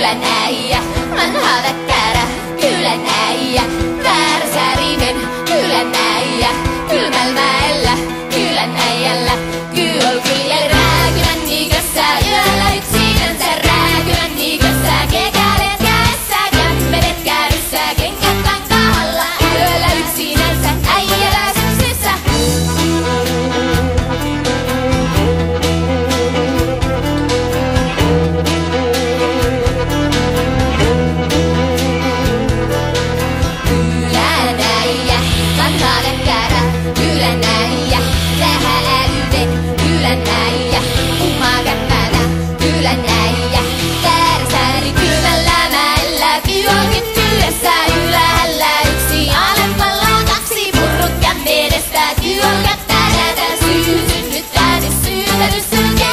kylän äijä, vanha väkkärä, kylän äijä, vääräsärinen, kylän äijä, kylmälmäellä, kylän äijällä, kyl kyljel rääkylän niikössä, yöllä yksinänsä rääkylän niikössä, kekälet kädessä, kämmenet kääryssä, kengät kankaalla, yöllä yksinänsä, äijälä syksyssä. Kylän äijä, vanha väkkärä, kylän äijä, vähän älyinen, kylän äijä, kumma käppänä, kylän äijä, vääräsääri kylmällä mäellä, kiolkin työssä, ylhäällä yksi, alempalla kaksi, purrut kämmenestä, kiolkat tänätä, synnyttää, syytänyt sylkeä.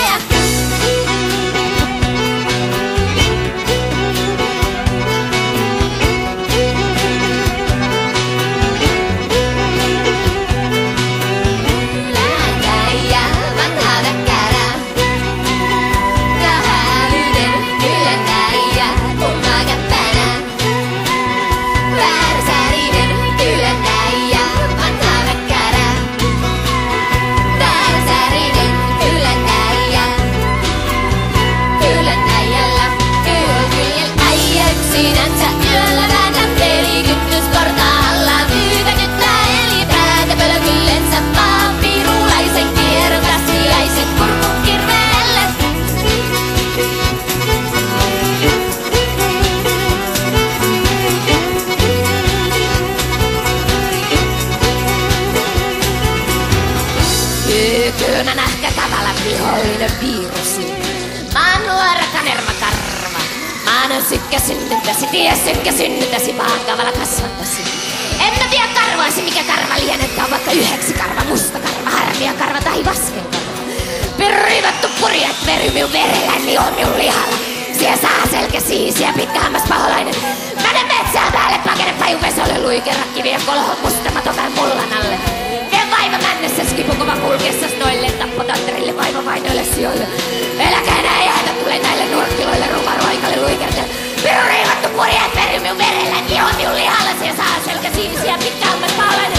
Sinänsä yöllä väännä pelikyttysportaalla, pyytäkyttää eli päätä pölkyllensä vampirulaisen kierrokasviaiset kurkun kirveelle. Kylmä nähkä kavala vihollinen virusi. Mä oon nuora kanermakarva. Mä oon sykkä synnyttäsi, tie sykkä synnyttäsi, vaan kavala kasvattasi. En mä tiedä karvaasi, mikä karva lienettä on vaikka yhdeksi karva, musta karva, harmia karva tai vasken karva. Riivattu purjat veri minun verelläni on minun lihalla. Siellä saa selkäsi, siellä pitkä hammas paholainen. Mene metsään päälle, pakene pajuvesolle, luikerakki vie kolhon mustamaton vähän mullan alle. Vie vaiva männessä, skipukova kulkeessas noille tappotanterille, vaiva vainoille sijoille. Eläkää nää jäätä, tulee näille nurkkiloille, rumaruaikalle luikertelle. Piru riivattu purjat veri minun verelläni on minun lihalla. Siellä saa selkäsi, siellä pitkä hammas paholainen.